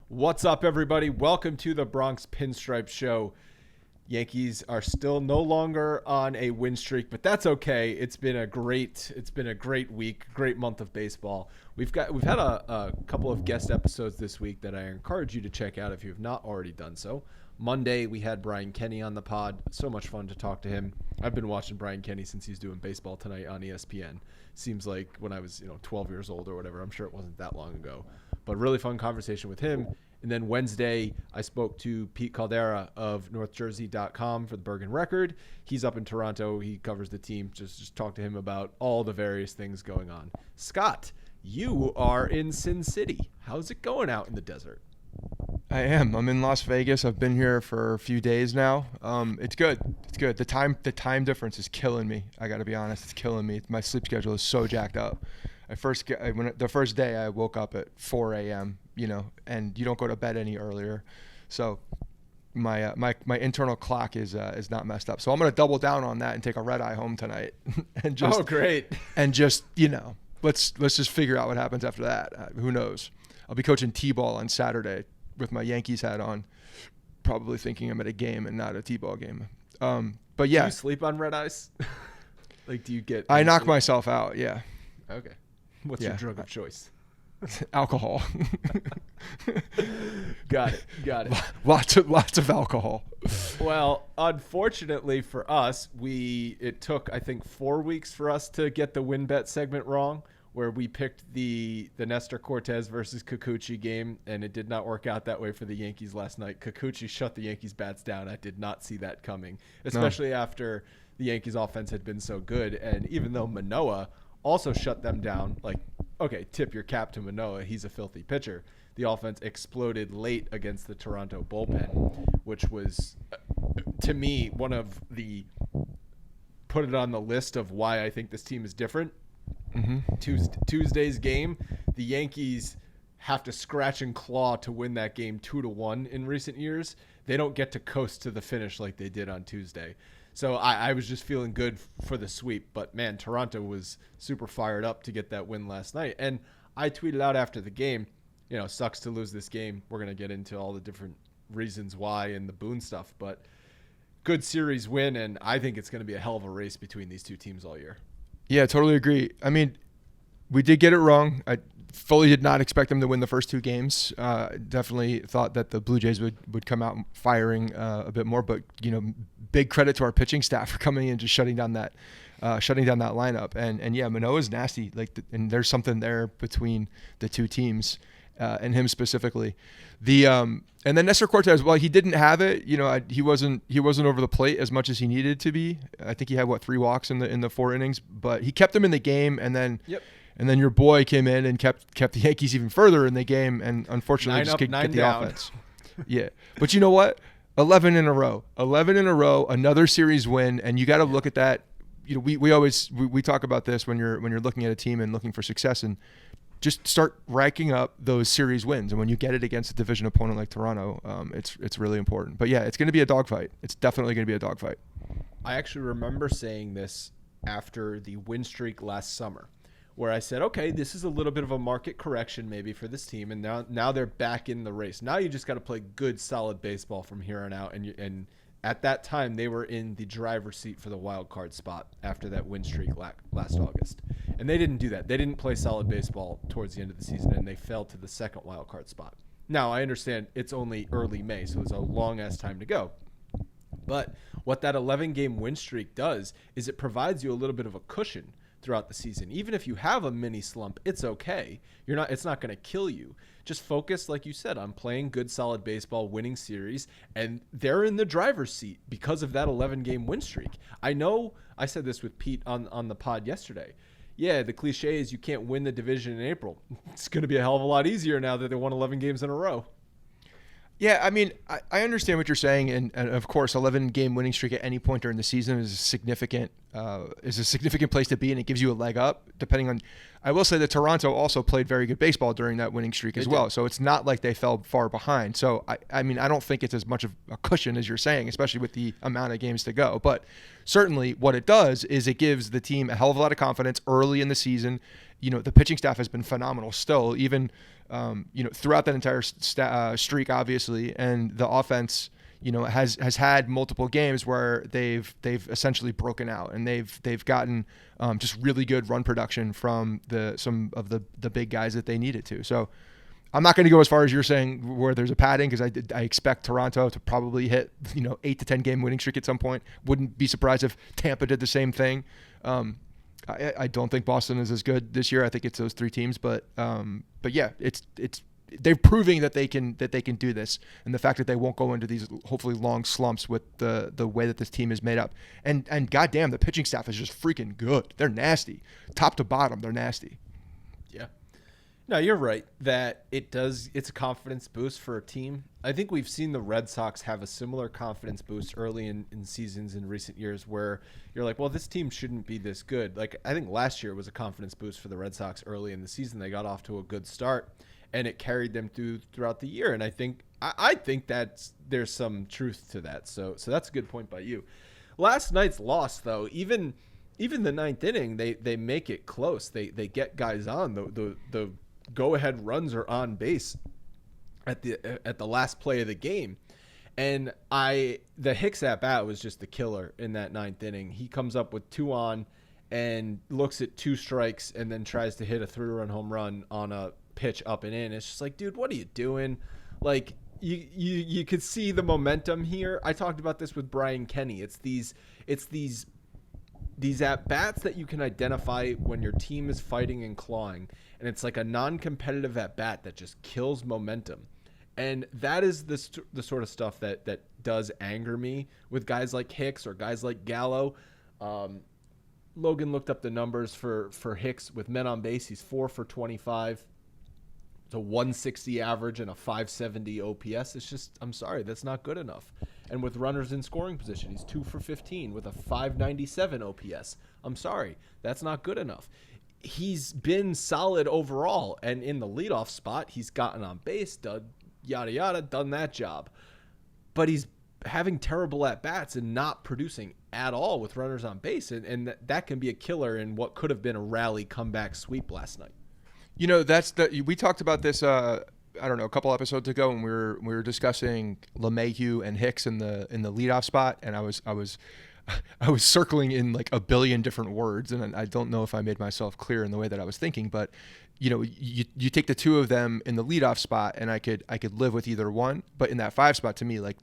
What's up, everybody? Welcome to the Bronx Pinstripes show. Yankees are still no longer on a win streak, but that's okay. It's been a great week, great month of baseball. We've had a couple of guest episodes this week that I encourage you to check out if you have not already done so. Monday, we had Brian Kenny on the pod. So much fun to talk to him. I've been watching Brian Kenny since he's doing Baseball Tonight on ESPN. Seems like when I was 12 years old or whatever. I'm sure it wasn't that long ago. But really fun conversation with him. And then Wednesday, I spoke to Pete Caldera of NorthJersey.com for the Bergen Record. He's up in Toronto. He covers the team. Just talk to him about all the various things going on. Scott, you are in Sin City. How's it going out in the desert? I am. I'm in Las Vegas. I've been here for a few days now. It's good. It's good. The time difference is killing me. I got to be honest. It's killing me. My sleep schedule is so jacked up. The first day I woke up at 4 a.m., and you don't go to bed any earlier. So my internal clock is not messed up. So I'm going to double down on that and take a red eye home tonight. And just, oh, great. And just, let's just figure out what happens after that. Who knows? I'll be coaching T-ball on Saturday with my Yankees hat on, probably thinking I'm at a game and not a T-ball game. But yeah. Do you sleep on red eyes? Do you get... I knock myself out, yeah. Okay. What's your drug of choice? Alcohol. Got it. Lots of alcohol. Well, unfortunately for us, it took, I think, 4 weeks for us to get the win bet segment wrong, where we picked the Nestor Cortes versus Kikuchi game, and it did not work out that way for the Yankees last night. Kikuchi shut the Yankees bats down. I did not see that coming, especially after the Yankees offense had been so good. And even though Manoah also shut them down, okay, tip your cap to Manoah. He's a filthy pitcher. The offense exploded late against the Toronto bullpen, which was, to me, one of the put it on the list of why I think this team is different. Mm-hmm. Tuesday's game, the Yankees have to scratch and claw to win that game 2-1 in recent years. They don't get to coast to the finish like they did on Tuesday. So I was just feeling good for the sweep. But, man, Toronto was super fired up to get that win last night. And I tweeted out after the game, sucks to lose this game. We're going to get into all the different reasons why and the Boone stuff. But good series win, and I think it's going to be a hell of a race between these two teams all year. Yeah, totally agree. I mean, we did get it wrong. I fully did not expect them to win the first two games. Definitely thought that the Blue Jays would come out firing a bit more, but big credit to our pitching staff for coming in and just shutting down that lineup. And yeah, Manoah's nasty. And there's something there between the two teams and him specifically. And then Nestor Cortes, well, he didn't have it. He wasn't over the plate as much as he needed to be. I think he had 3 walks in the 4 innings, but he kept them in the game. And then And then your boy came in and kept the Yankees even further in the game, and unfortunately just couldn't get the offense. Yeah, but you know what? 11 in a row, another series win, and you got to look at that. We always talk about this when you're looking at a team and looking for success, and just start racking up those series wins. And when you get it against a division opponent like Toronto, it's really important. But yeah, it's going to be a dogfight. It's definitely going to be a dogfight. I actually remember saying this after the win streak last summer, where I said, okay, this is a little bit of a market correction maybe for this team, and now they're back in the race. Now you just got to play good, solid baseball from here on out. And at that time, they were in the driver's seat for the wild card spot after that win streak last August. And they didn't do that. They didn't play solid baseball towards the end of the season, and they fell to the second wild card spot. Now, I understand it's only early May, so it's a long-ass time to go. But what that 11-game win streak does is it provides you a little bit of a cushion throughout the season. Even if you have a mini slump, it's okay. It's not going to kill you. Just focus, like you said, on playing good, solid baseball, winning series, and they're in the driver's seat because of that 11-game win streak. I know I said this with Pete on the pod yesterday. Yeah, the cliche is you can't win the division in April. It's going to be a hell of a lot easier now that they won 11 games in a row. Yeah, I mean, I understand what you're saying, and of course, 11-game winning streak at any point during the season is a significant place to be, and it gives you a leg up. Depending on, I will say that Toronto also played very good baseball during that winning streak as well, so it's not like they fell far behind. So I mean, I don't think it's as much of a cushion as you're saying, especially with the amount of games to go. But certainly, what it does is it gives the team a hell of a lot of confidence early in the season. The pitching staff has been phenomenal still, even throughout that entire streak, obviously, and the offense, has had multiple games where they've essentially broken out, and they've gotten just really good run production from some of the big guys that they needed to. So I'm not going to go as far as you're saying where there's a padding, because I expect Toronto to probably hit 8 to 10 game winning streak at some point. Wouldn't be surprised if Tampa did the same thing. I don't think Boston is as good this year. I think it's those three teams, but yeah, it's they're proving that they can do this, and the fact that they won't go into these hopefully long slumps with the way that this team is made up. And goddamn, the pitching staff is just freaking good. They're nasty, top to bottom. They're nasty. Yeah. No, you're right that it's a confidence boost for a team. I think we've seen the Red Sox have a similar confidence boost early in seasons in recent years, where you're like, well, this team shouldn't be this good. Like, I think last year was a confidence boost for the Red Sox early in the season. They got off to a good start, and it carried them throughout the year. And I think that there's some truth to that. So that's a good point by you. Last night's loss, though, even the ninth inning, they make it close. They get guys on. The go-ahead runs are on base at the last play of the game, and the Hicks at bat was just the killer in that ninth inning. He comes up with 2 on and looks at 2 strikes, and then tries to hit a 3-run home run on a pitch up and in. It's just like, dude, what are you doing? Like, you could see the momentum here. I talked about this with Brian Kenny. It's these at bats that you can identify when your team is fighting and clawing, and it's like a non-competitive at bat that just kills momentum. And that is the sort of stuff that does anger me with guys like Hicks or guys like Gallo. Logan looked up the numbers for Hicks with men on base. He's 4 for 25. It's a 160 average and a 570 OPS. It's just, I'm sorry, that's not good enough. And with runners in scoring position, he's 2 for 15 with a 597 OPS. I'm sorry, that's not good enough. He's been solid overall, and in the leadoff spot, he's gotten on base, done that job. But he's having terrible at-bats and not producing at all with runners on base, and that can be a killer in what could have been a rally comeback sweep last night. We talked about this, I don't know, a couple episodes ago when we were discussing LeMahieu and Hicks in the leadoff spot, and I was circling in like a billion different words, and I don't know if I made myself clear in the way that I was thinking, but you take the 2 of them in the leadoff spot, and I could live with either one, but in that 5 spot, to me, a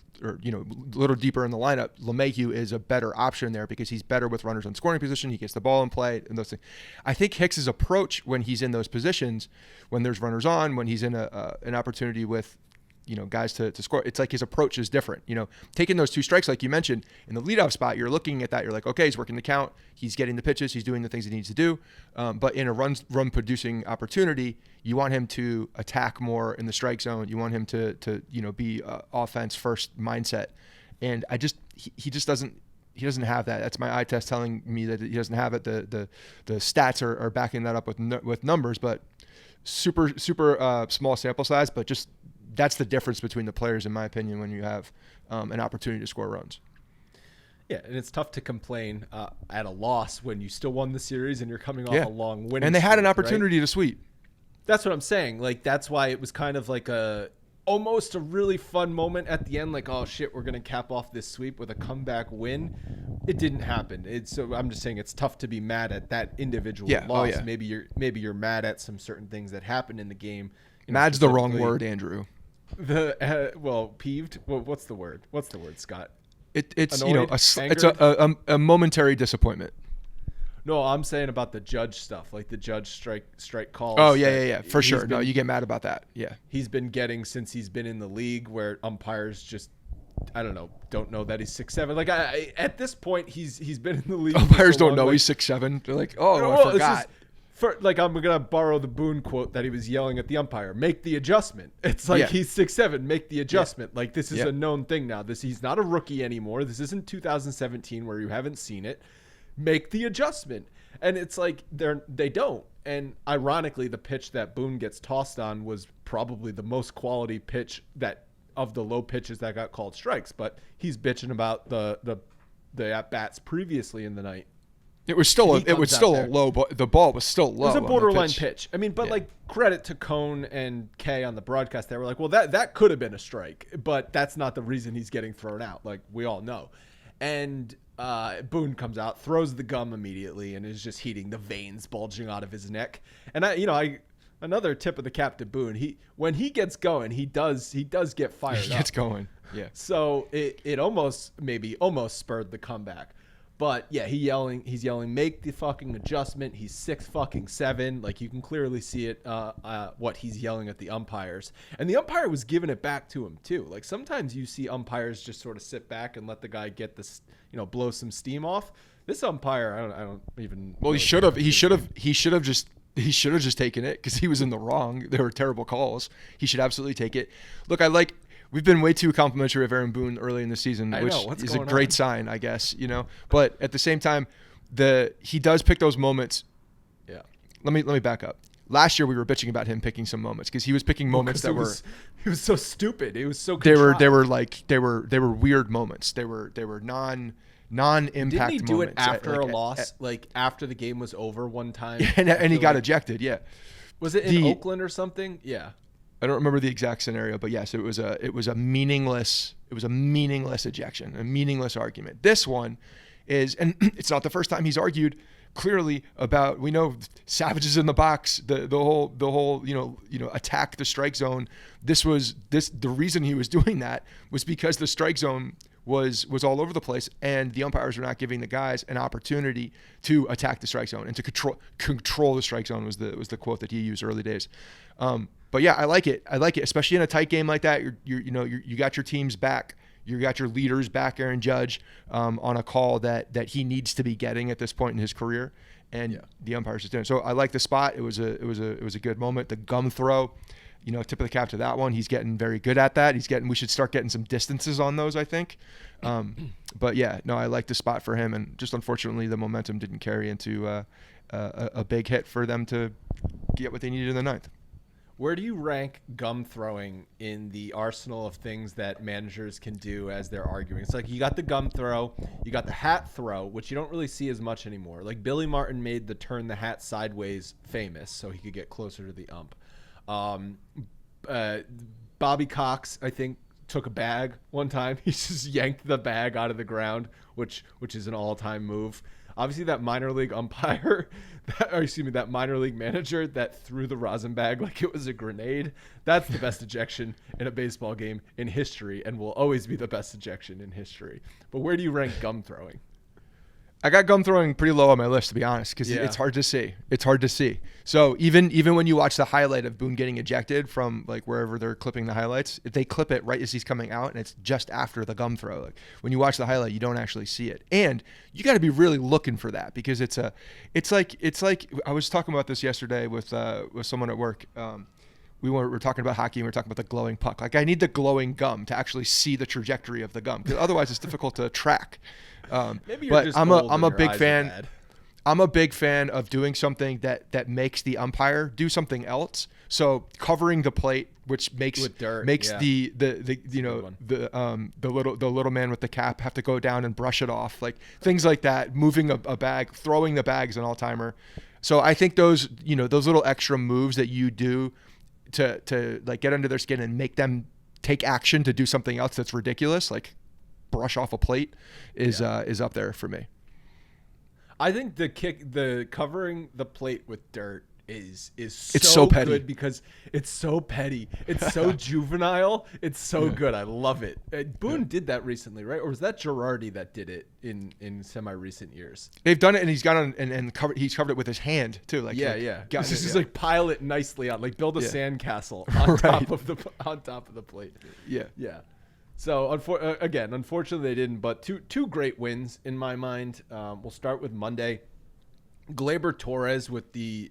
little deeper in the lineup, LeMahieu is a better option there because he's better with runners in scoring position. He gets the ball in play and those things. I think Hicks's approach when he's in those positions, when there's runners on, when he's in an opportunity with guys to score, it's like his approach is different. Taking those 2 strikes, like you mentioned, in the leadoff spot, you're looking at that, you're like, okay, he's working the count, he's getting the pitches, he's doing the things he needs to do. But in a run producing opportunity, you want him to attack more in the strike zone. You want him to be offense first mindset. And he just doesn't have that. That's my eye test telling me that he doesn't have it. The stats are backing that up with numbers, but super small sample size, but just that's the difference between the players, in my opinion, when you have an opportunity to score runs. Yeah, and it's tough to complain at a loss when you still won the series and you're coming off a long winning and they had an streak, opportunity right? to sweep. That's what I'm saying. Like, that's why it was kind of like almost a really fun moment at the end. Like, oh shit, we're gonna cap off this sweep with a comeback win. It didn't happen. So I'm just saying it's tough to be mad at that individual loss. Oh, yeah. Maybe you're mad at some certain things that happened in the game. Mad's the wrong word, Andrew. Peeved. Well, what's the word? What's the word, Scott? It's Annoyed? it's a momentary disappointment. No, I'm saying about the judge stuff, like the judge strike calls. Oh yeah, for sure. No, you get mad about that. Yeah, he's been getting since he's been in the league, where umpires just, I don't know that he's 6'7". Like at this point, he's been in the league. Umpires don't know he's 6'7". They're like, I forgot. I'm gonna borrow the Boone quote that he was yelling at the umpire, make the adjustment. It's like he's 6'7", make the adjustment. Like, this is a known thing now. He's not a rookie anymore. This isn't 2017 where you haven't seen it. Make the adjustment. And it's like they don't. And ironically, the pitch that Boone gets tossed on was probably the most quality pitch of the low pitches that got called strikes. But he's bitching about the at bats previously in the night. It was still a low, but the ball was still low. It was a on the borderline pitch. pitch. I mean, but like credit to Cone and Kay on the broadcast. They were like, well, that could have been a strike, but that's not the reason he's getting thrown out. Like we all know. And Boone comes out, throws the gum immediately, and is just heating the veins bulging out of his neck. And another tip of the cap to Boone. When he gets going, he does get fired up. He gets going. Yeah. So it almost spurred the comeback. But yeah, he's yelling, make the fucking adjustment. He's 6'7". Like you can clearly see it, what he's yelling at the umpires. And the umpire was giving it back to him too. Like sometimes you see umpires just sort of sit back and let the guy get this, blow some steam off. This umpire, I don't even. Well, he should have just taken it because he was in the wrong. There were terrible calls. He should absolutely take it. Look, we've been way too complimentary of Aaron Boone early in the season, which is a great sign, I guess, But at the same time, he does pick those moments. Yeah. Let me back up. Last year we were bitching about him picking some moments because he was picking moments that were. He was so stupid. It was so. They were weird moments. They were non-impact moments. Didn't he do it after a loss, like after the game was over one time? And he got ejected. Yeah. Was it in Oakland or something? Yeah. I don't remember the exact scenario, but yes, it was a meaningless ejection, a meaningless argument. This one is, and it's not the first time he's argued clearly about, we know Savage's in the box, the whole attack the strike zone. The reason he was doing that was because the strike zone was all over the place, and the umpires were not giving the guys an opportunity to attack the strike zone and to control the strike zone was the quote that he used early days. But yeah, I like it, especially in a tight game like that. You got your team's back. You got your leaders back, Aaron Judge, on a call that he needs to be getting at this point in his career, and the umpires just didn't. So I like the spot. It was a good moment. The gum throw, tip of the cap to that one. He's getting very good at that. We should start getting some distances on those, I think. But yeah, no, I like the spot for him, and just unfortunately the momentum didn't carry into a big hit for them to get what they needed in the ninth. Where do you rank gum throwing in the arsenal of things that managers can do as they're arguing? It's like you got the gum throw, you got the hat throw, which you don't really see as much anymore. Like Billy Martin made the turn the hat sideways famous so he could get closer to the ump. Bobby Cox, I think, took a bag one time. He just yanked the bag out of the ground, which is an all-time move. Obviously, that minor league umpire, that minor league manager that threw the rosin bag like it was a grenade, that's the best ejection in a baseball game in history and will always be the best ejection in history. But where do you rank gum throwing? I got gum throwing pretty low on my list, to be honest, because it's hard to see. So even when you watch the highlight of Boone getting ejected from like wherever they're clipping the highlights, if they clip it right as he's coming out and it's just after the gum throw, like when you watch the highlight, you don't actually see it. And you got to be really looking for that because it's like I was talking about this yesterday with someone at work. We were talking about hockey and we were talking about the glowing puck. Like I need the glowing gum to actually see the trajectory of the gum because otherwise it's difficult to track. Maybe you're just old I'm and a your big eyes are fan. bad. I'm a big fan of doing something that makes the umpire do something else. So covering the plate, which makes With dirt, the good one. the little man with the cap have to go down and brush it off, like things like that. Moving a bag, throwing the bag is an all timer. So I think those little extra moves that you do to like get under their skin and make them take action to do something else that's ridiculous, like brush off a plate, is up there for me. I think the covering the plate with dirt is so petty. good because it's so petty. It's so juvenile. It's so good. I love it. Boone did that recently, right? Or was that Girardi that did it in semi-recent years? They've done it, and he's got on and covered. He's covered it with his hand too. Like Just like pile it nicely on, like build a sandcastle on top of the plate. Yeah. So unfortunately they didn't. But two great wins in my mind. We'll start with Monday. Gleyber Torres with the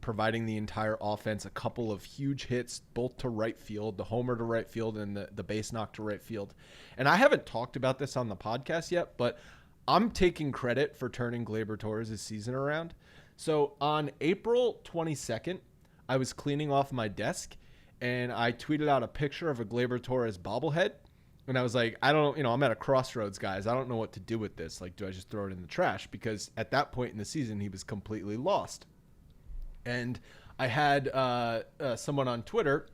providing the entire offense a couple of huge hits, both to right field, the homer to right field and the base knock to right field. And I haven't talked about this on the podcast yet, but I'm taking credit for turning Gleyber Torres' season around. So on April 22nd, I was cleaning off my desk and I tweeted out a picture of a Gleyber Torres bobblehead. And I was like, I don't, I'm at a crossroads, guys. I don't know what to do with this. Like, do I just throw it in the trash? Because at that point in the season, he was completely lost. And I had someone on Twitter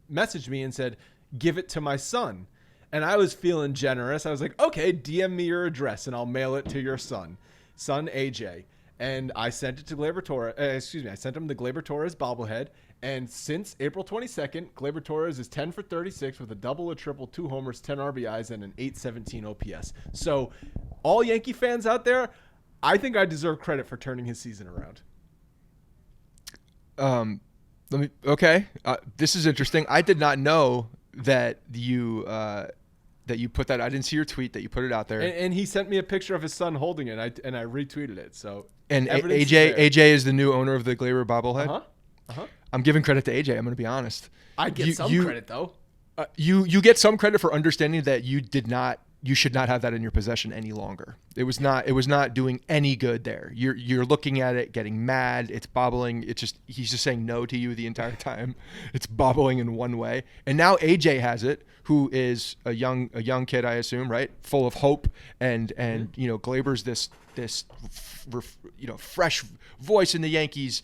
message me and said, give it to my son. And I was feeling generous. I was like, okay, DM me your address and I'll mail it to your son AJ. And I sent it to Gleyber Torres. I sent him the Gleyber Torres bobblehead. And since April 22nd, Gleyber Torres is 10 for 36 with a double, a triple, 2 homers, 10 RBIs, and an 817 OPS. So all Yankee fans out there, I think I deserve credit for turning his season around. This is interesting. I did not know that you put that. I didn't see your tweet that you put it out there. And he sent me a picture of his son holding it, and I retweeted it. So AJ is the new owner of the Gleyber bobblehead. I'm giving credit to AJ. I'm going to be honest. I get some credit though. You get some credit for understanding that you should not have that in your possession any longer. It was not doing any good there. You're looking at it, getting mad. It's bobbling. He's just saying no to you the entire time. It's bobbling in one way. And now AJ has it, who is a young kid, I assume, right? Full of hope and Gleyber's this fresh voice in the Yankees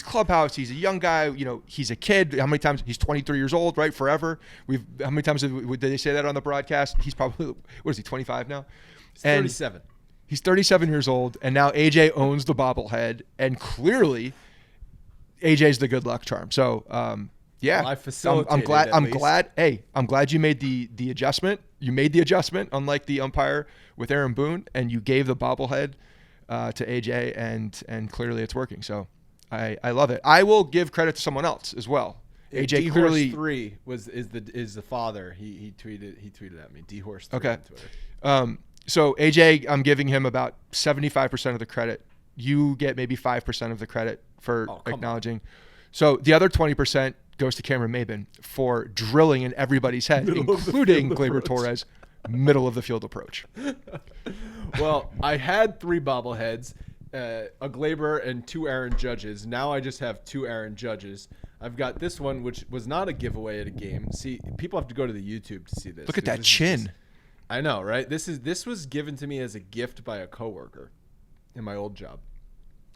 clubhouse. He's a young guy. He's a kid. How many times? He's 23 years old, right? Forever. How many times did they say that on the broadcast? He's probably, what is he, 25 now? He's 37. He's 37 years old, and now AJ owns the bobblehead, and clearly AJ's the good luck charm. So, yeah, well, I facilitated. I'm glad you made the adjustment. You made the adjustment, unlike the umpire with Aaron Boone, and you gave the bobblehead to AJ, and clearly it's working. So I love it. I will give credit to someone else as well. AJ clearly 3 is the father. He tweeted at me. D-Horse 3 okay. on Twitter. So AJ, I'm giving him about 75% of the credit. You get maybe 5% of the credit for acknowledging. So the other 20% goes to Cameron Maben for drilling in everybody's head, including Gleyber Torres, middle of the field approach. Well, I had 3 bobbleheads, a Gleyber and 2 Aaron Judges. Now I just have 2 Aaron Judges. I've got this one, which was not a giveaway at a game. See, people have to go to the YouTube to see this. Look at that chin. I know, right? This was given to me as a gift by a coworker in my old job.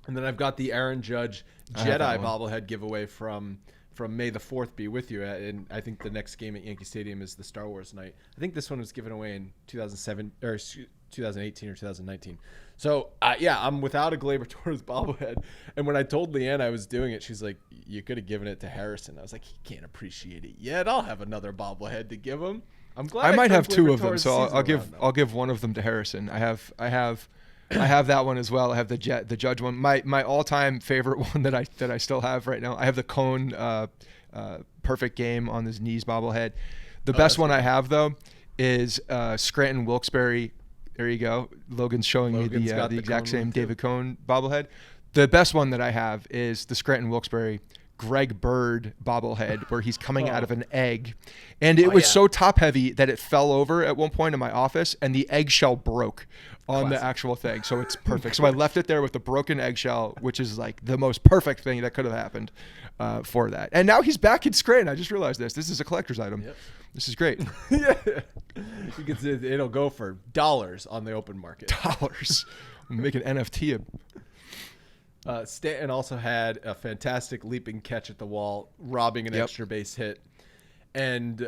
And then I've got the Aaron Judge Jedi bobblehead giveaway from May the 4th be with you. And I think the next game at Yankee Stadium is the Star Wars night. I think this one was given away in 2018 or 2019. So, I'm without a Gleyber Torres bobblehead. And when I told Leanne I was doing it, she's like, you could have given it to Harrison. I was like, he can't appreciate it yet. I'll have another bobblehead to give him. I'm glad I might have 2 of them, so I'll give one of them to Harrison. I have that one as well. I have the Judge one. My all-time favorite one that I still have right now. I have the Cone perfect game on his knees bobblehead. The best one I have though is Scranton Wilkes-Barre. There you go. Logan's showing me the exact same David Cone bobblehead. The best one that I have is the Scranton Wilkes-Barre Greg Bird bobblehead where he's coming out of an egg. And it was so top heavy that it fell over at one point in my office and the eggshell broke on the actual thing. So it's perfect. So I left it there with the broken eggshell, which is like the most perfect thing that could have happened for that. And now he's back in Scranton. I just realized this. This is a collector's item. Yep. This is great. Yeah. You can see it'll go for dollars on the open market. Dollars. Make an NFT. Stanton also had a fantastic leaping catch at the wall, robbing an extra base hit. And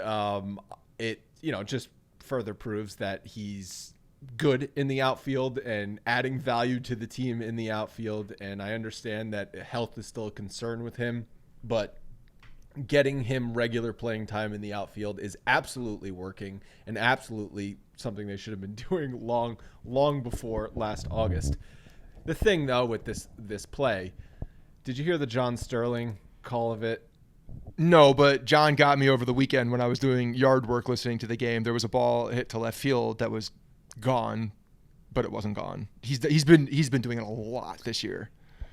it just further proves that he's good in the outfield and adding value to the team in the outfield. And I understand that health is still a concern with him, but getting him regular playing time in the outfield is absolutely working and absolutely something they should have been doing long before last August. The thing, though, with this play, did you hear the John Sterling call of it? No, but John got me over the weekend when I was doing yard work listening to the game. There was a ball hit to left field that was gone, but it wasn't gone. He's been doing it a lot this year.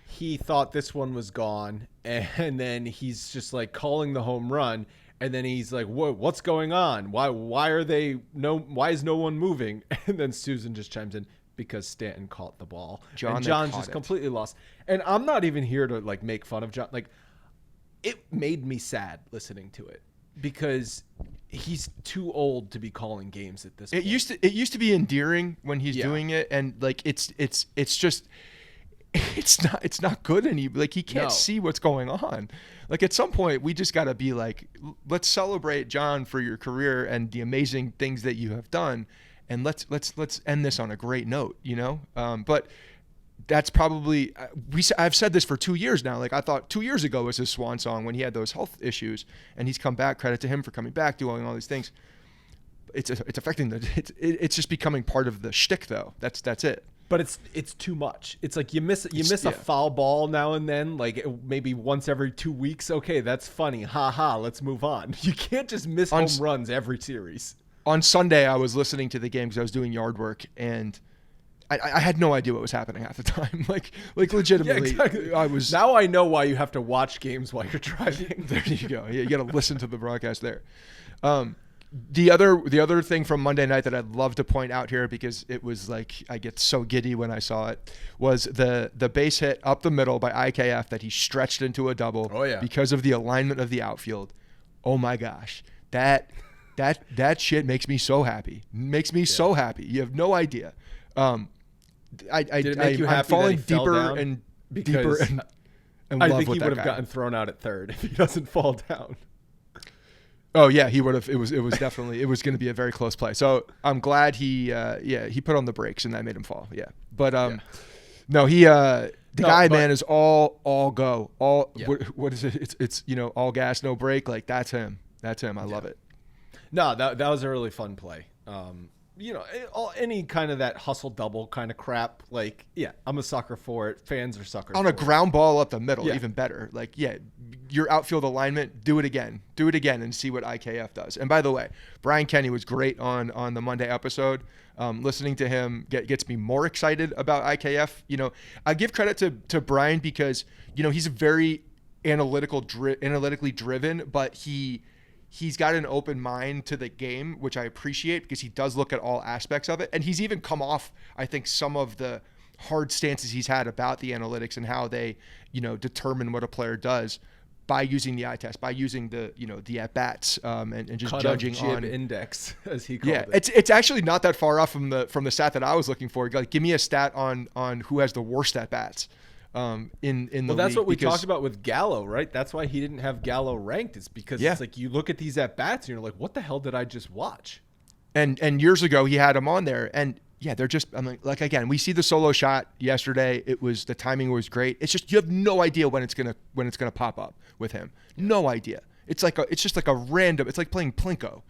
He thought this one was gone, and then he's just like calling the home run, and then he's like, "Whoa, what's going on? Why is no one moving?" And then Susan just chimes in, because Stanton caught the ball. John's just completely lost. And I'm not even here to like make fun of John. Like, it made me sad listening to it because he's too old to be calling games at this It point. used to be endearing when he's doing it, and like it's just it's not good like he can't see what's going on. Like at some point we just got to be like, let's celebrate John for your career and the amazing things that you have done, and let's end this on a great note, but that's probably I've said this for 2 years now. Like I thought 2 years ago was his swan song when he had those health issues, and he's come back. Credit to him for coming back, doing all these things. It's affecting it's just becoming part of the shtick though. That's it. But it's too much. It's like you miss a foul ball now and then, like maybe once every 2 weeks. Okay, that's funny. Ha ha. Let's move on. You can't just miss home runs every series. On Sunday, I was listening to the game because I was doing yard work, and I had no idea what was happening half the time. Like legitimately, exactly. I was. Now I know why you have to watch games while you're driving. There you go. Yeah, you got to listen to the broadcast there. The other thing from Monday night that I'd love to point out here, because it was like I get so giddy when I saw it, was the base hit up the middle by IKF that he stretched into a double. Oh, yeah. Because of the alignment of the outfield. Oh my gosh, that shit makes me so happy. Makes me so happy. You have no idea. Did it make you happy I'm falling that he fell deeper down? and Because deeper and I love think with he that would have guy. gotten thrown out at third if he doesn't fall down. Oh yeah, he would have. It was definitely, it was going to be a very close play. So I'm glad he put on the brakes and that made him fall. Yeah, but no, the guy is all go, all what is it? It's all gas, no brake. Like that's him. I love it. No, that was a really fun play. Any kind of that hustle double kind of crap. Like, yeah, I'm a sucker for it. Fans are suckers on for a ground ball up the middle, Yeah. even better. Like, your outfield alignment, do it again and see what IKF does. And by the way, Brian Kenny was great on the Monday episode. Listening to him gets me more excited about IKF. I give credit to Brian because, he's a very analytically driven, but he's got an open mind to the game, which I appreciate because he does look at all aspects of it. And he's even come off, I think, some of the hard stances he's had about the analytics and how they, determine what a player does by using the eye test, by using the at-bats, and just Cut judging jib on index, as he called it. Yeah, it's actually not that far off from the stat that I was looking for. Like, give me a stat on who has the worst at-bats. In the Well, that's league, what we because talked about with Gallo, right? That's why he didn't have Gallo ranked. It's because it's like you look at these at bats and you're like, what the hell did I just watch? And years ago he had him on there, and they're just, I'm like again, we see the solo shot yesterday. The timing was great. It's just you have no idea when it's gonna pop up with him. No idea. It's just like a random. It's like playing Plinko,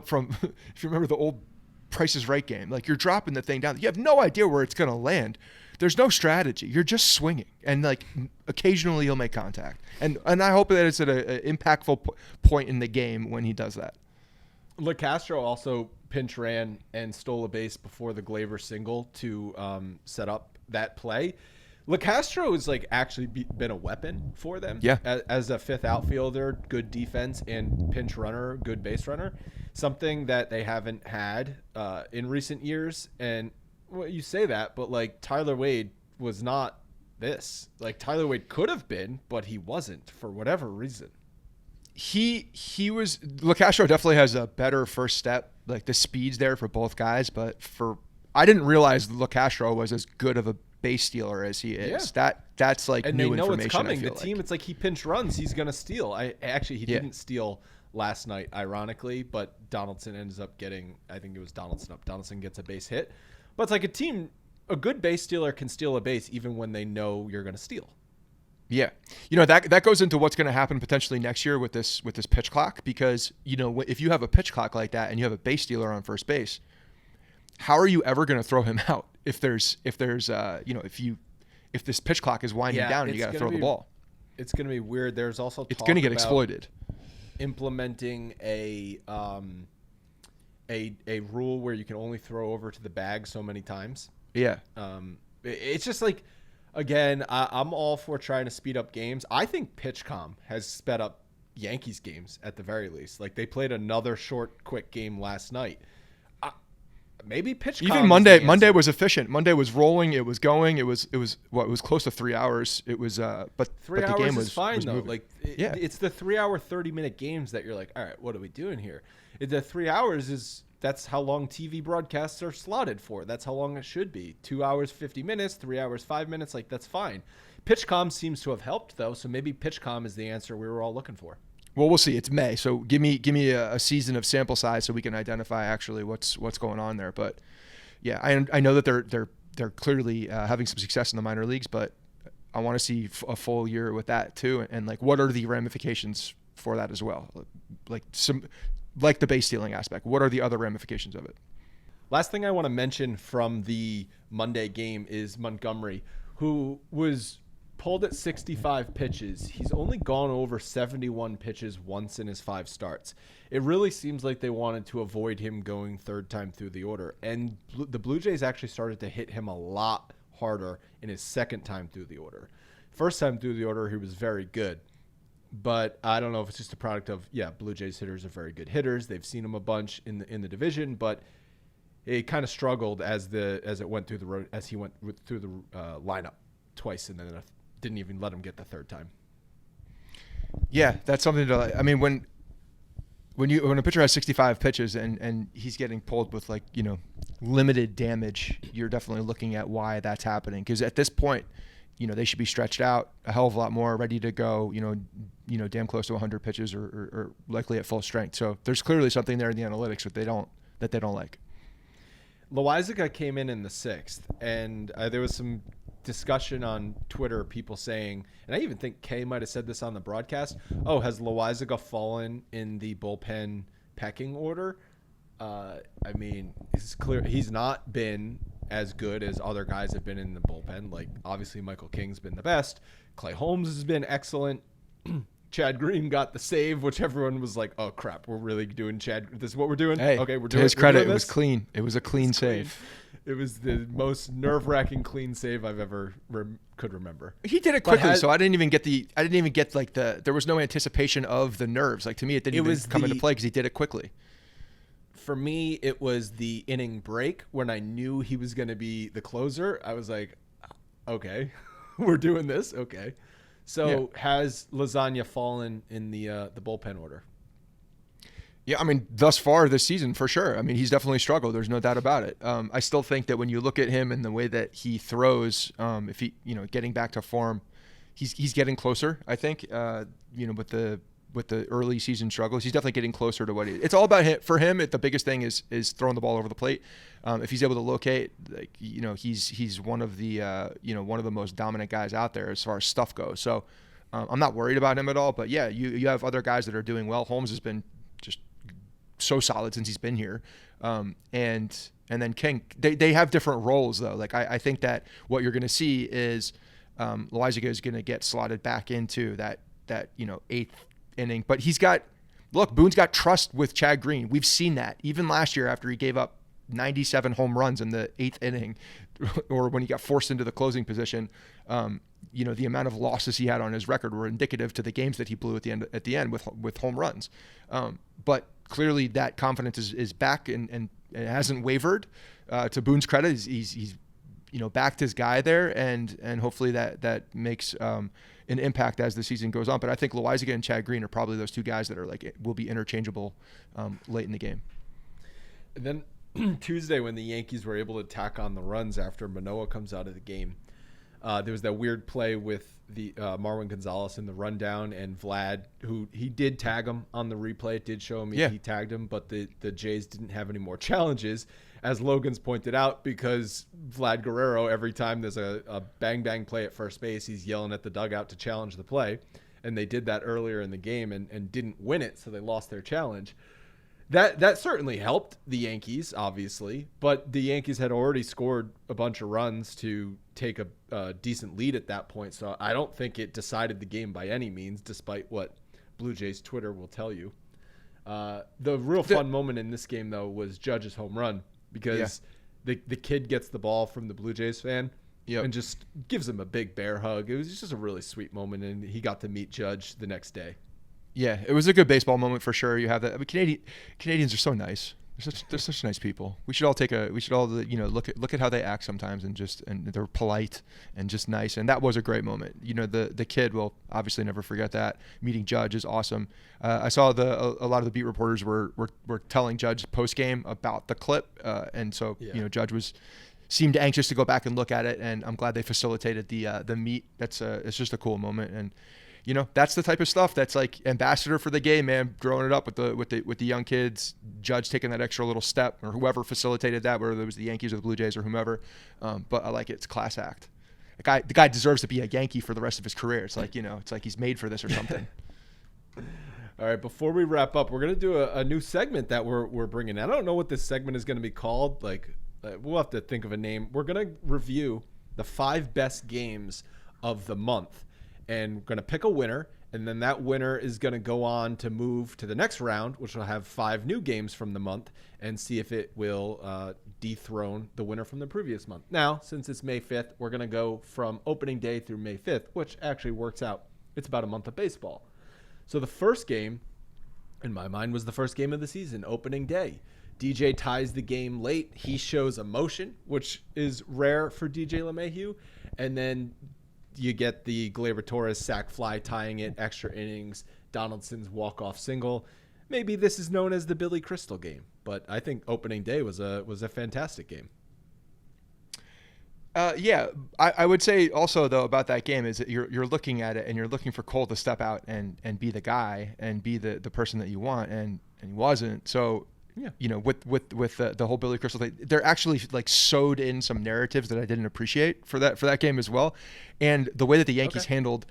from if you remember the old Price is Right game. Like you're dropping the thing down. You have no idea where it's gonna land. There's no strategy. You're just swinging, and like occasionally he'll make contact. And I hope that it's at an impactful point in the game when he does that. LeCastro also pinch ran and stole a base before the Gleyber single to set up that play. LeCastro has actually been a weapon for them. Yeah. As a fifth outfielder, good defense and pinch runner, good base runner. Something that they haven't had in recent years. And well, you say that, but Tyler Wade was not this. Tyler Wade could have been, but he wasn't for whatever reason. He was LeCastro definitely has a better first step. Like the speed's there for both guys, but I didn't realize LeCastro was as good of a base stealer as he is. Yeah. That's like and new they know information. it's coming. I feel The team, it's like he pinch runs, he's gonna steal. He didn't steal last night, ironically, but Donaldson ends up getting. I think it was Donaldson up. Donaldson gets a base hit, but it's like a team. A good base stealer can steal a base even when they know you're gonna steal. Yeah. That goes into what's going to happen potentially next year with this pitch clock, because, if you have a pitch clock like that and you have a base stealer on first base, how are you ever going to throw him out if this pitch clock is winding down and you got to throw the ball? It's going to be weird. There's also it's going to get exploited. Implementing a rule where you can only throw over to the bag so many times. Yeah. It's just like, again, I'm all for trying to speed up games. I think PitchCom has sped up Yankees games at the very least. They played another short, quick game last night. maybe pitch. Even Monday was efficient. Monday was rolling. It was going. It was close to 3 hours. It was but 3 but hours the game is fine though. moving. Like it's the 3 hour 30-minute games that you're like, all right, what are we doing here? The 3 hours that's how long TV broadcasts are slotted for. That's how long it should be. 2 hours 50 minutes, 3 hours 5 minutes. Like that's fine. PitchCom seems to have helped though, so maybe PitchCom is the answer we were all looking for. Well, we'll see. It's May, so give me a season of sample size so we can identify actually what's going on there. But yeah, I know that they're clearly having some success in the minor leagues, but I want to see a full year with that too, and like what are the ramifications for that as well? Like the base stealing aspect. What are the other ramifications of it? Last thing I want to mention from the Monday game is Montgomery, who was pulled at 65 pitches. He's only gone over 71 pitches once in his 5 starts. It really seems like they wanted to avoid him going third time through the order. And the Blue Jays actually started to hit him a lot harder in his second time through the order. First time through the order, he was very good. But I don't know if it's just a product of, Blue Jays hitters are very good hitters. They've seen him a bunch in the division, but it kind of struggled as he went through the lineup twice, and then didn't even let him get the third time. Yeah, that's something to. I mean, when a pitcher has 65 pitches and he's getting pulled with limited damage, you're definitely looking at why that's happening. Because at this point, they should be stretched out a hell of a lot more, ready to go. Damn close to 100 pitches or likely at full strength. So there's clearly something there in the analytics that they don't like. Loaizaga came in the 6th, and there was some discussion on Twitter, people saying, and I even think Kay might have said this on the broadcast, has Loaizaga fallen in the bullpen pecking order? I mean, it's clear he's not been as good as other guys have been in the bullpen. Like, obviously, Michael King's been the best. Clay Holmes has been excellent. Chad Green got the save, which everyone was like, oh, crap, we're really doing Chad. This is what we're doing? Hey, okay, we're to doing his credit, it was clean. It was a clean save. It was the most nerve-wracking clean save I've ever could remember. He did it quickly, so I didn't even get there was no anticipation of the nerves. Like, to me, it didn't even come into play because he did it quickly. For me, it was the inning break when I knew he was going to be the closer. I was like, okay, we're doing this. Okay. So has Lasagna fallen in the bullpen order? Yeah, I mean, thus far this season, for sure. I mean, he's definitely struggled. There's no doubt about it. I still think that when you look at him and the way that he throws, if he, getting back to form, he's getting closer. I think, with the early season struggles, he's definitely getting closer to what it's all about. For him, the biggest thing is throwing the ball over the plate. If he's able to locate, he's one of the one of the most dominant guys out there as far as stuff goes. So I'm not worried about him at all. But yeah, you have other guys that are doing well. Holmes has been just so solid since he's been here, and then King. They have different roles though. Like I think that what you're going to see is Loaizaga is going to get slotted back into that 8th inning, but Boone's got trust with Chad Green. We've seen that even last year after he gave up 97 home runs in the 8th inning, or when he got forced into the closing position. The amount of losses he had on his record were indicative to the games that he blew at the end with home runs. But clearly that confidence is back and it hasn't wavered. To Boone's credit, he's backed his guy there, and hopefully that makes an impact as the season goes on. But I think Loaizaga and Chad Green are probably those two guys that are will be interchangeable late in the game. And then Tuesday, when the Yankees were able to tack on the runs after Manoah comes out of the game, there was that weird play with the Marwin Gonzalez in the rundown, and Vlad, who he did tag him on the replay. It did show him he tagged him, but the Jays didn't have any more challenges, as Logan's pointed out, because Vlad Guerrero, every time there's a bang play at first base, he's yelling at the dugout to challenge the play. And they did that earlier in the game and didn't win it, so they lost their challenge. That certainly helped the Yankees, obviously, but the Yankees had already scored a bunch of runs to take a decent lead at that point, so I don't think it decided the game by any means, despite what Blue Jays Twitter will tell you. The real fun moment in this game, though, was Judge's home run, because the kid gets the ball from the Blue Jays fan and just gives him a big bear hug. It was just a really sweet moment, and he got to meet Judge the next day. Yeah, it was a good baseball moment for sure. You have that. I mean, Canadians are so nice. They're such nice people. We should all look at how they act sometimes, and they're polite and just nice. And that was a great moment. The kid will obviously never forget that. Meeting Judge is awesome. I saw a lot of the beat reporters were telling Judge post game about the clip, and so Judge seemed anxious to go back and look at it, and I'm glad they facilitated the meet. It's just a cool moment. And that's the type of stuff that's like ambassador for the game, man. Growing it up with the young kids, Judge taking that extra little step, or whoever facilitated that, whether it was the Yankees or the Blue Jays or whomever. But I like it. It's a class act. The guy deserves to be a Yankee for the rest of his career. It's like it's like he's made for this or something. All right, before we wrap up, we're gonna do a new segment that we're bringing in. I don't know what this segment is gonna be called. We'll have to think of a name. We're gonna review the 5 best games of the month. And we're going to pick a winner, and then that winner is going to go on to move to the next round, which will have 5 new games from the month, and see if it will dethrone the winner from the previous month. Now, since it's May 5th, we're going to go from opening day through May 5th, which actually works out. It's about a month of baseball. So the first game, in my mind, was the first game of the season, opening day. DJ ties the game late. He shows emotion, which is rare for DJ LeMahieu, and then you get the Gleyber Torres sac fly tying it, extra innings, Donaldson's walk-off single. Maybe this is known as the Billy Crystal game, but I think opening day was a fantastic game. I would say also though about that game is that you're looking at it and you're looking for Cole to step out and be the guy and be the person that you want, and he wasn't. So with the whole Billy Crystal thing, they're actually like sewed in some narratives that I didn't appreciate for that game as well, and the way that the Yankees handled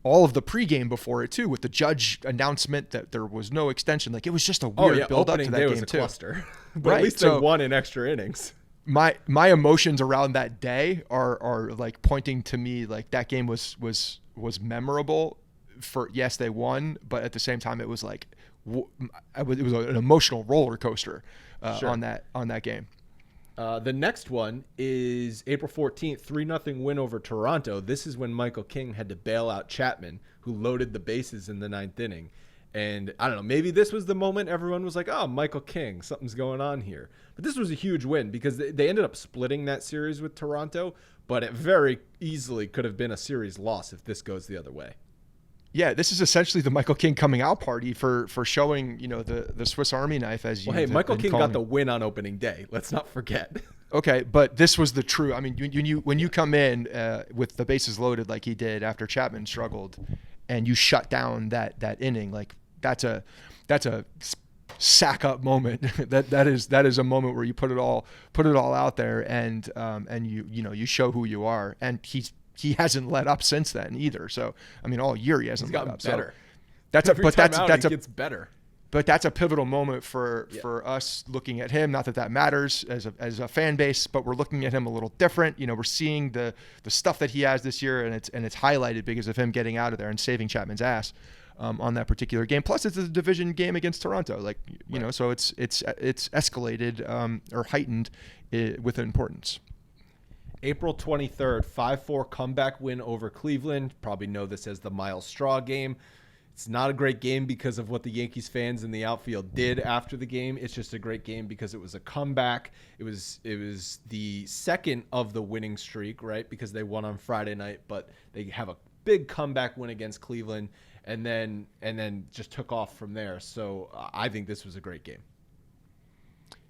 all of the pregame before it too, with the Judge announcement that there was no extension. Like it was just a weird build up to that game was a too. Cluster. But right, at least they won in extra innings. My emotions around that day are like pointing to me like that game was memorable. For yes, they won, but at the same time it was like. It was an emotional roller coaster on that game. The next one is April 14th, 3-0 win over Toronto. This is when Michael King had to bail out Chapman, who loaded the bases in the 9th inning. And I don't know, maybe this was the moment everyone was like, oh, Michael King, something's going on here. But this was a huge win because they ended up splitting that series with Toronto, but it very easily could have been a series loss if this goes the other way. Yeah, this is essentially the Michael King coming out party for showing, the Swiss Army knife as you. Well, hey, Michael King got the win on opening day. Let's not forget. Okay, but this was the true. I mean, when you come in with the bases loaded like he did after Chapman struggled, and you shut down that inning, like that's a sack up moment. that is a moment where you put it all out there and you show who you are, and he hasn't let up since then either. So, I mean, all year he hasn't let up. Better. So It gets better. But that's a pivotal moment for us looking at him. Not that matters as a fan base, but we're looking at him a little different. We're seeing the stuff that he has this year, and it's highlighted because of him getting out of there and saving Chapman's ass on that particular game. Plus, it's a division game against Toronto. So it's escalated or heightened with importance. April 23rd, 5-4 comeback win over Cleveland. Probably know this as the Miles Straw game. It's not a great game because of what the Yankees fans in the outfield did after the game. It's just a great game because it was a comeback. It was the second of the winning streak, right? Because they won on Friday night, but they have a big comeback win against Cleveland and then just took off from there. So I think this was a great game.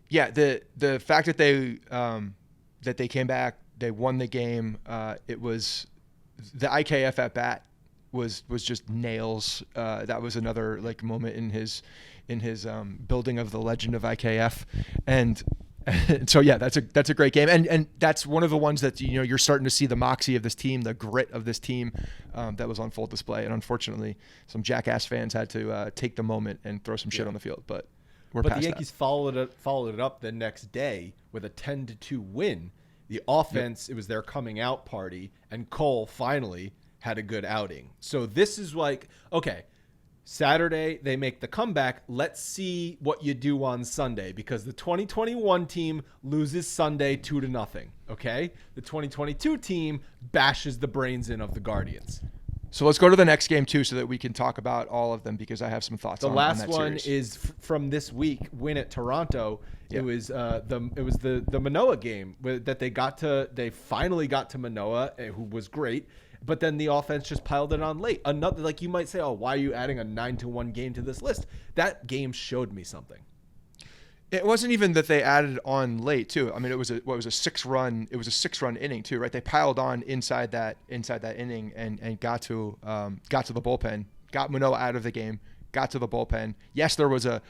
Yeah, the fact that they came back, they won the game. It was the IKF at bat was just nails. That was another moment in his building of the legend of IKF, and so yeah, that's a great game, and that's one of the ones that you're starting to see the moxie of this team, the grit of this team that was on full display. And unfortunately, some jackass fans had to take the moment and throw some shit on the field, but the Yankees followed it up the next day with a 10-2 win. The offense, It was their coming out party, and Cole finally had a good outing. So this is okay, Saturday they make the comeback. Let's see what you do on Sunday, because the 2021 team loses Sunday 2-0. Okay, the 2022 team bashes the brains in of the Guardians. So let's go to the next game too, so that we can talk about all of them, because I have some thoughts. The on last that one series. is from this week. Win at Toronto. Yeah. It was the Manoah game that they finally got to Manoah, who was great. But then the offense just piled it on late. Another, like, you might say, oh, why are you adding a 9-1 game to this list? That game showed me something. It wasn't even that they added on late too. I mean, it was a 6-run. It was a 6-run inning too, right? They piled on inside that inning and got to the bullpen, got Manoah out of the game, got to the bullpen. Yes, there was a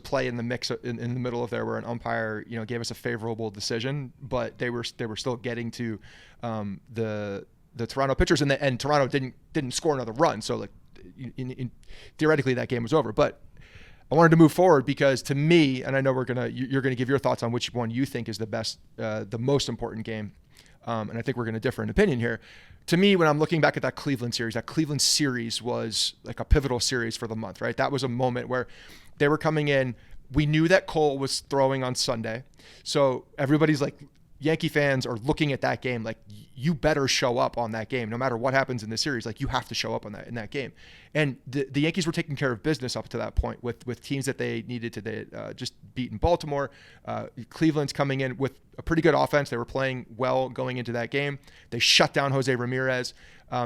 play in the mix in the middle of there where an umpire gave us a favorable decision, but they were still getting to the Toronto pitchers, and Toronto didn't score another run. So like theoretically that game was over, but I wanted to move forward because, to me, and I know you're gonna give your thoughts on which one you think is the best, the most important game, and I think we're gonna differ in opinion here. To me, when I'm looking back at that Cleveland series was like a pivotal series for the month, right? That was a moment where they were coming in. We knew that Cole was throwing on Sunday, so everybody's like, Yankee fans are looking at that game like, you better show up on that game no matter what happens in the series. Like, you have to show up in that game. And the Yankees were taking care of business up to that point with teams that they needed to. They just beat in Baltimore. Cleveland's coming in with a pretty good offense. They were playing well going into that game. They shut down Jose Ramirez.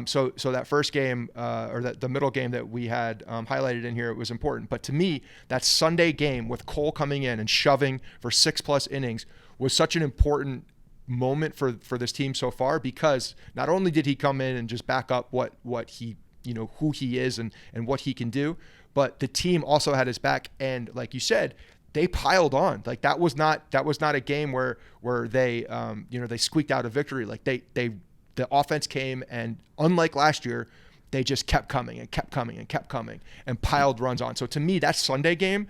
So that first game, or the middle game that we had highlighted in here, was important. But to me, that Sunday game with Cole coming in and shoving for 6+ innings was such an important moment for this team so far, because not only did he come in and just back up what he, who he is and what he can do, but the team also had his back. And like you said, they piled on. Like, that was not a game where they they squeaked out a victory. Like, the offense came, and unlike last year, they just kept coming and kept coming and kept coming and piled runs on. So to me, that Sunday game,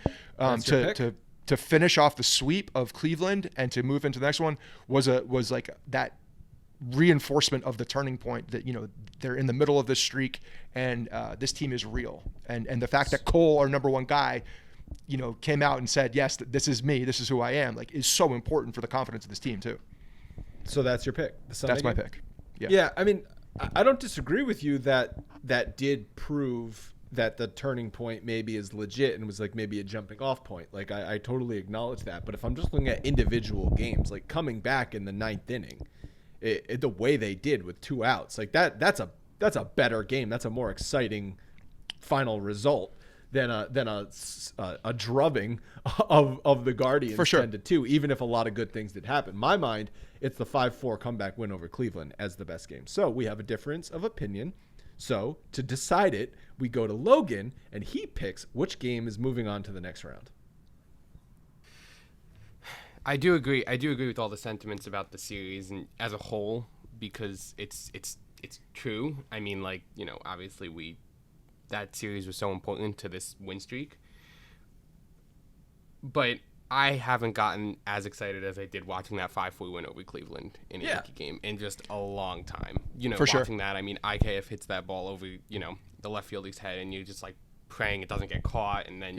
to finish off the sweep of Cleveland and to move into the next one was like that reinforcement of the turning point that, they're in the middle of this streak, and this team is real. And the fact that Cole, our number one guy, came out and said, yes, this is me, this is who I am, like, is so important for the confidence of this team too. So that's your pick. That's my pick. Yeah. I mean, I don't disagree with you that did prove that the turning point maybe is legit and was like maybe a jumping off point. Like, I totally acknowledge that. But if I'm just looking at individual games, like coming back in the 9th inning, the way they did with 2 outs, like that's a better game. That's a more exciting final result than a drubbing of the Guardians, for sure, 10-2, even if a lot of good things did happen. In my mind, it's the 5-4 comeback win over Cleveland as the best game. So we have a difference of opinion. So to decide it, we go to Logan, and he picks which game is moving on to the next round. I do agree with all the sentiments about the series and as a whole, because it's true. I mean, like, obviously that series was so important to this win streak. But I haven't gotten as excited as I did watching that 5-4 win over Cleveland in a Yankee game in just a long time. For watching sure. that, I mean, IKF hits that ball over, the left fielder's head, and you're just like praying it doesn't get caught. And then,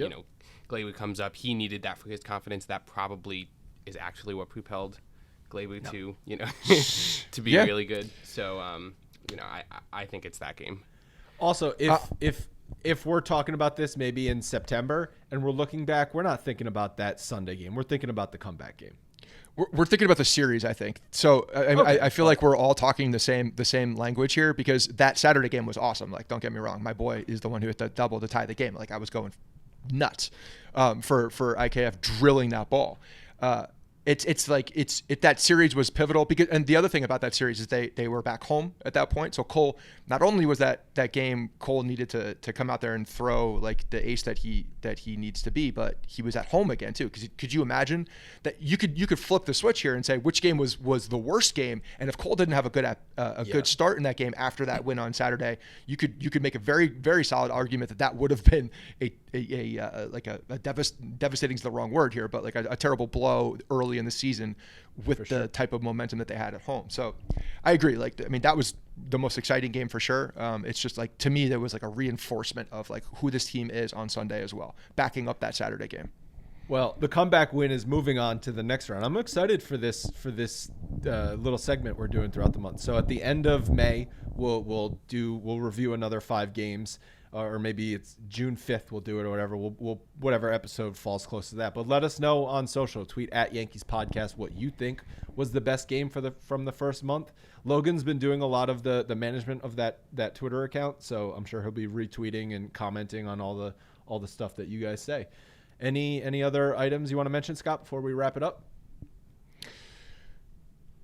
Gleyber comes up. He needed that for his confidence. That probably is actually what propelled Gleyber to, to be really good. So, I think it's that game. Also, if we're talking about this maybe in September and we're looking back, we're not thinking about that Sunday game. We're thinking about the comeback game. We're thinking about the series, I think. So I feel like we're all talking the same language here, because that Saturday game was awesome. Like, don't get me wrong, my boy is the one who hit the double to tie the game. Like, I was going nuts for IKF drilling that ball. That series was pivotal, because, and the other thing about that series is they were back home at that point. So Cole, not only was that game, Cole needed to come out there and throw like the ace that he needs to be, but he was at home again too. Because could you imagine that you could flip the switch here and say which game was the worst game? And if Cole didn't have a good start in that game after that win on Saturday, you could make a very, very solid argument that would have been devastating is the wrong word here, but like a terrible blow early in the season with the type of momentum that they had at home. So I agree. Like, I mean, that was the most exciting game for sure. It's just like, to me, there was like a reinforcement of like who this team is on Sunday as well, backing up that Saturday game. Well, the comeback win is moving on to the next round. I'm excited for this little segment we're doing throughout the month. So at the end of May, we'll review another 5 games, or maybe it's June 5th we'll do it, or whatever. We'll whatever episode falls close to that. But let us know on social. Tweet at YankeesPodcast what you think was the best game from the first month. Logan's been doing a lot of the management of that Twitter account, so I'm sure he'll be retweeting and commenting on all the stuff that you guys say. Any other items you want to mention, Scott, before we wrap it up?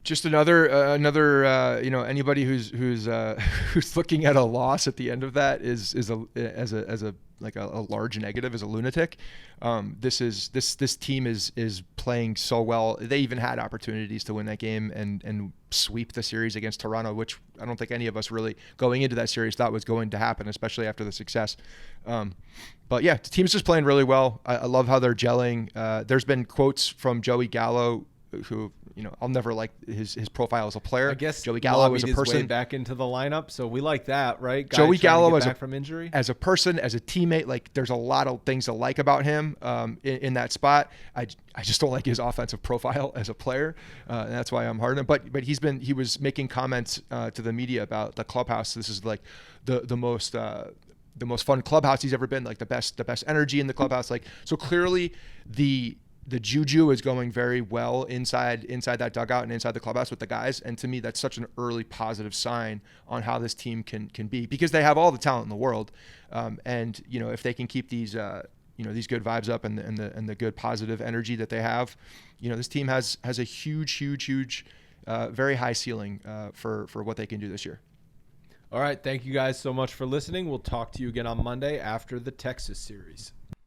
Just another anybody who's looking at a loss at the end of that is a large negative, is a lunatic. This team is playing so well. They even had opportunities to win that game and sweep the series against Toronto, which I don't think any of us really going into that series thought was going to happen, especially after the success. But yeah, the team's just playing really well. I love how they're gelling. There's been quotes from Joey Gallo, who, I'll never like his profile as a player. I guess Joey Gallo as a person way back into the lineup, so we like that, right? Guy Joey Gallo from injury, as a person, as a teammate, like there's a lot of things to like about him in that spot. I just don't like his offensive profile as a player, and that's why I'm hard on him. But he was making comments to the media about the clubhouse. This is like the most fun clubhouse he's ever been, like the best energy in the clubhouse. Like, so clearly the juju is going very well inside that dugout and inside the clubhouse with the guys. And to me, that's such an early positive sign on how this team can be, because they have all the talent in the world. And if they can keep these these good vibes up and the good positive energy that they have, this team has a huge very high ceiling for what they can do this year. All right. Thank you guys so much for listening. We'll talk to you again on Monday after the Texas series.